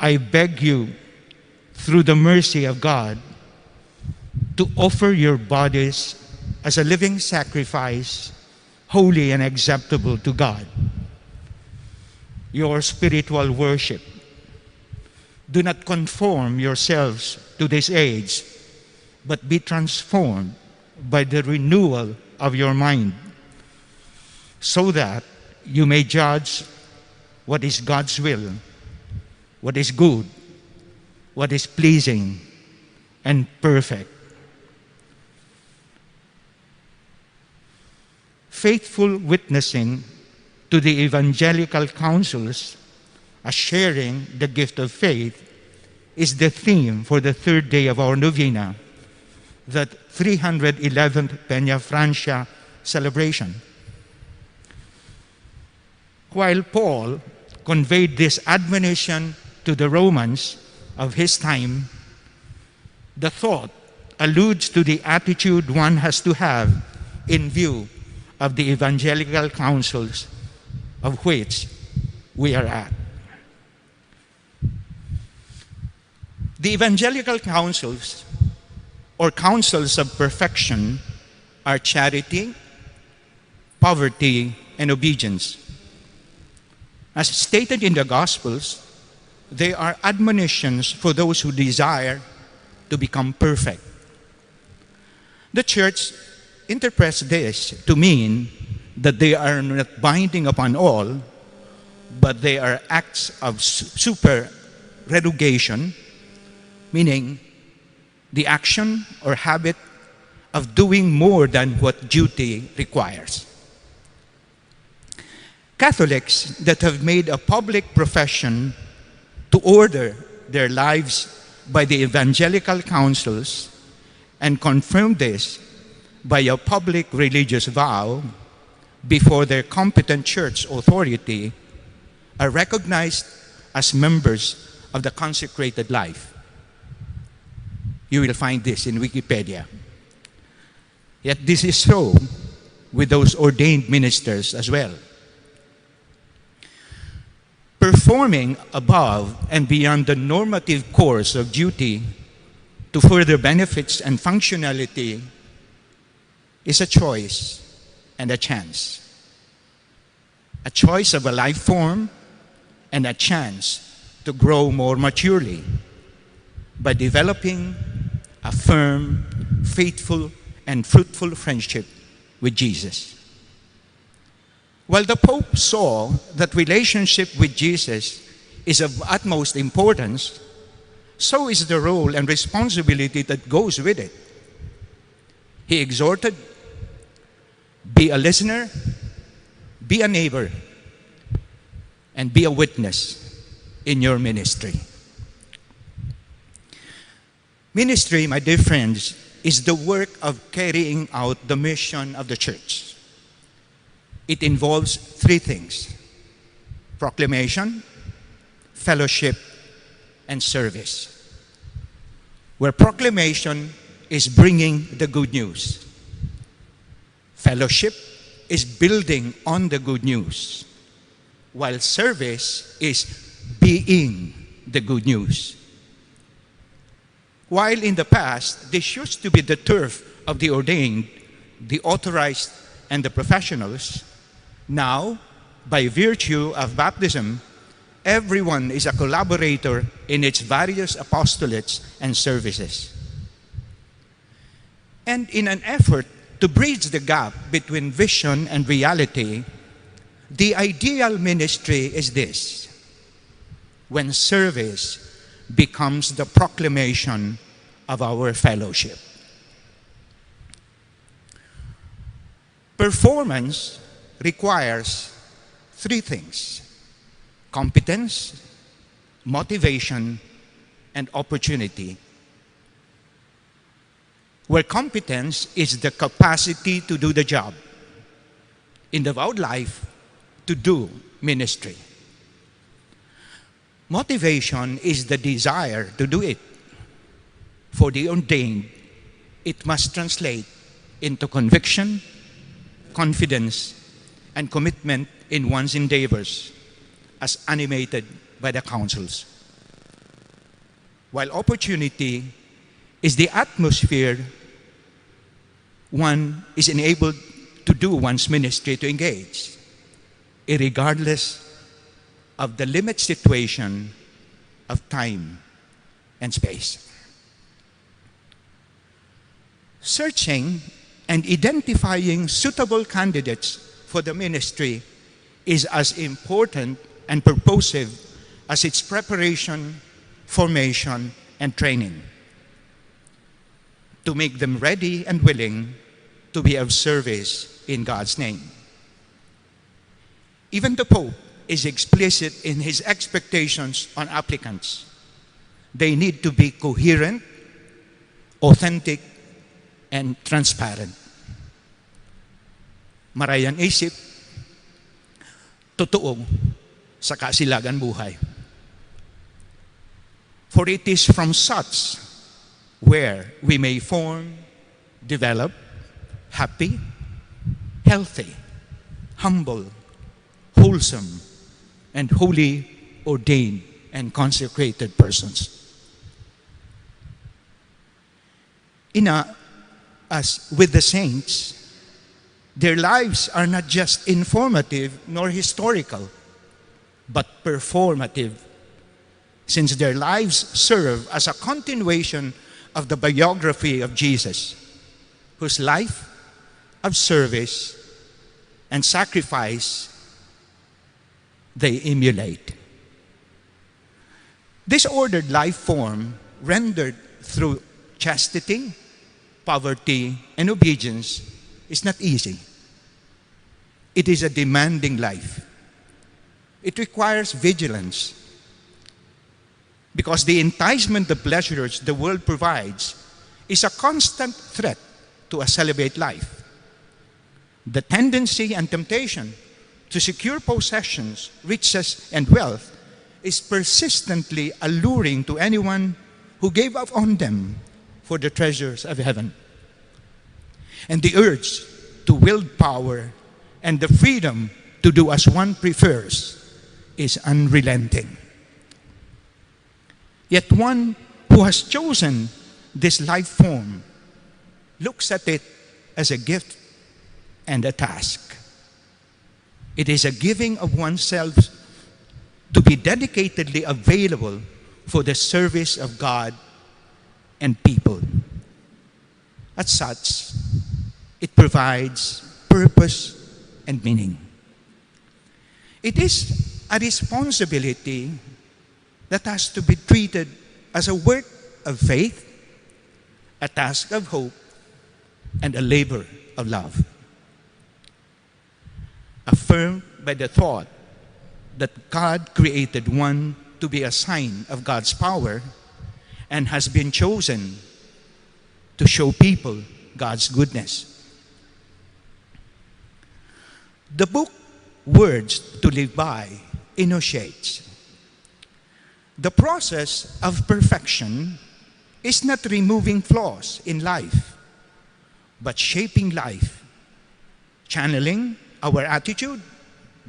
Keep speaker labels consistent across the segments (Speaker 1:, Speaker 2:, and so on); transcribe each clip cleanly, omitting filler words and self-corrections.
Speaker 1: I beg you, through the mercy of God, to offer your bodies as a living sacrifice, holy and acceptable to God, your spiritual worship. Do not conform yourselves to this age, but be transformed by the renewal of your mind, so that you may judge what is God's will, what is good, what is pleasing, and perfect. Faithful witnessing to the evangelical counsels, as sharing the gift of faith, is the theme for the third day of our novena, the 311th Peña Francia celebration. While Paul conveyed this admonition to the Romans of his time, the thought alludes to the attitude one has to have in view of the evangelical counsels of which we are at. The evangelical counsels, or counsels of perfection, are charity, poverty, and obedience. As stated in the Gospels, they are admonitions for those who desire to become perfect. The Church interprets this to mean that they are not binding upon all, but they are acts of supererogation, meaning the action or habit of doing more than what duty requires. Catholics that have made a public profession to order their lives by the evangelical counsels and confirm this by a public religious vow before their competent church authority are recognized as members of the consecrated life. You will find this in Wikipedia. Yet this is so with those ordained ministers as well. Performing above and beyond the normative course of duty to further benefits and functionality is a choice and a chance. A choice of a life form and a chance to grow more maturely by developing a firm, faithful, and fruitful friendship with Jesus. While the Pope saw that relationship with Jesus is of utmost importance, so is the role and responsibility that goes with it. He exhorted, be a listener, be a neighbor, and be a witness in your ministry. Ministry, my dear friends, is the work of carrying out the mission of the Church. It involves three things: proclamation, fellowship, and service. Where proclamation is bringing the good news, fellowship is building on the good news, while service is being the good news. While in the past, this used to be the turf of the ordained, the authorized, and the professionals, now, by virtue of baptism, everyone is a collaborator in its various apostolates and services. And in an effort to bridge the gap between vision and reality, the ideal ministry is this: when service becomes the proclamation of our fellowship. Performance requires three things: competence, motivation, and opportunity. Where competence is the capacity to do the job, in the vowed life, to do ministry. Motivation is the desire to do it. For the ordained, it must translate into conviction, confidence, and commitment in one's endeavors as animated by the counsels. while opportunity is the atmosphere one is enabled to do one's ministry to engage, irregardless of the limit situation of time and space. Searching and identifying suitable candidates for the ministry is as important and purposive as its preparation, formation, and training, to make them ready and willing to be of service in God's name. Even the Pope is explicit in his expectations on applicants. They need to be coherent, authentic, and transparent. Marayang isip, totoo sa kasilagan buhay. For it is from such where we may form, develop, happy, healthy, humble, wholesome, and wholly ordained and consecrated persons. As with the saints, their lives are not just informative nor historical, but performative, since their lives serve as a continuation of the biography of Jesus, whose life of service and sacrifice they emulate. This ordered life form, rendered through chastity, poverty, and obedience, is not easy. It is a demanding life. It requires vigilance, because the enticement of pleasures the world provides is a constant threat to a celibate life. The tendency and temptation to secure possessions, riches, and wealth is persistently alluring to anyone who gave up on them for the treasures of heaven. And the urge to wield power and the freedom to do as one prefers is unrelenting. Yet one who has chosen this life form looks at it as a gift and a task. It is a giving of oneself to be dedicatedly available for the service of God and people. As such, it provides purpose and meaning. It is a responsibility that has to be treated as a work of faith, a task of hope, and a labor of love. Affirmed by the thought that God created one to be a sign of God's power and has been chosen to show people God's goodness. The book Words to Live By enunciates, the process of perfection is not removing flaws in life, but shaping life, channeling our attitude,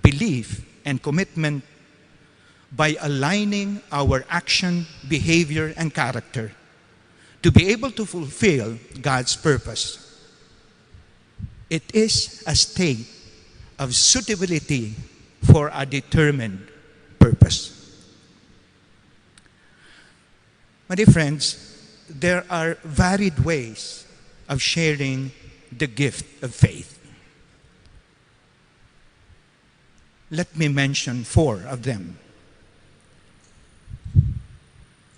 Speaker 1: belief, and commitment by aligning our action, behavior, and character to be able to fulfill God's purpose. It is a state of suitability for a determined purpose. My dear friends, there are varied ways of sharing the gift of faith. Let me mention 4 of them.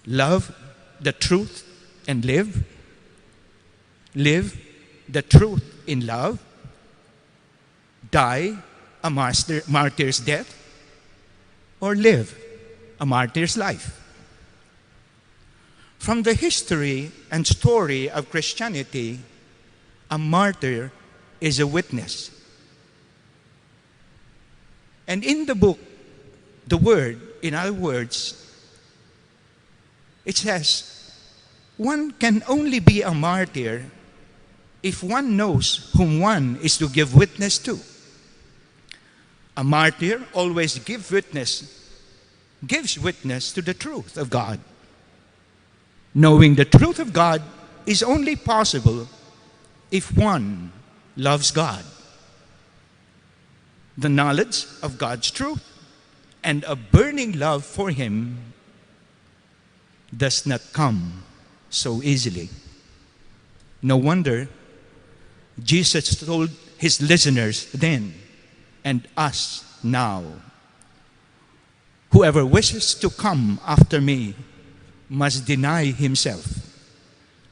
Speaker 1: Love the truth and live. Live the truth in love. Die a martyr's death. Or live a martyr's life. From the history and story of Christianity, a martyr is a witness. And in the book, the Word, in other words, it says, one can only be a martyr if one knows whom one is to give witness to. A martyr always gives witness to the truth of God. Knowing the truth of God is only possible if one loves God. The knowledge of God's truth and a burning love for Him does not come so easily. No wonder Jesus told His listeners then and us now, "Whoever wishes to come after me must deny himself,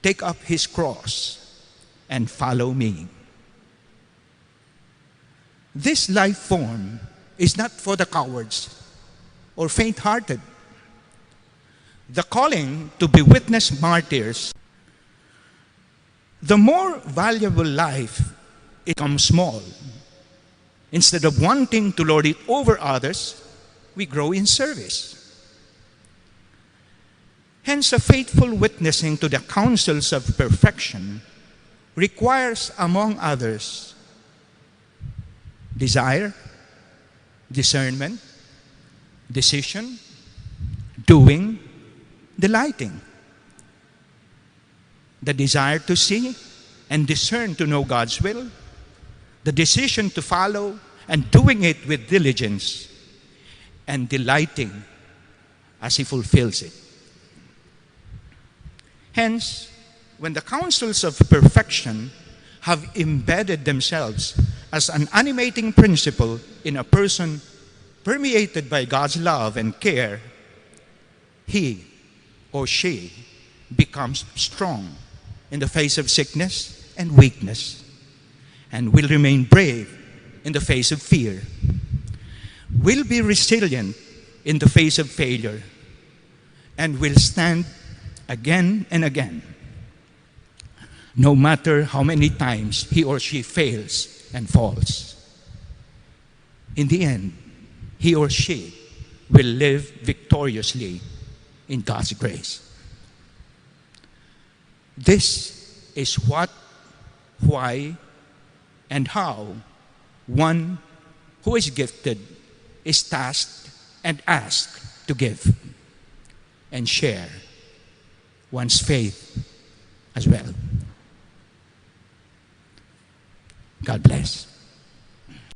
Speaker 1: take up his cross, and follow me." This life form is not for the cowards or faint-hearted. The calling to be witness martyrs, the more valuable life becomes small. Instead of wanting to lord it over others, we grow in service. Hence, a faithful witnessing to the counsels of perfection requires, among others, desire, discernment, decision, doing, delighting. The desire to see and discern to know God's will, the decision to follow and doing it with diligence, and delighting as He fulfills it. Hence, when the counsels of perfection have embedded themselves as an animating principle in a person permeated by God's love and care, he or she becomes strong in the face of sickness and weakness, and will remain brave in the face of fear, will be resilient in the face of failure, and will stand again and again, no matter how many times he or she fails and falls. In the end, he or she will live victoriously in God's grace. This is what, why, and how one who is gifted is tasked and asked to give and share one's faith as well. God bless.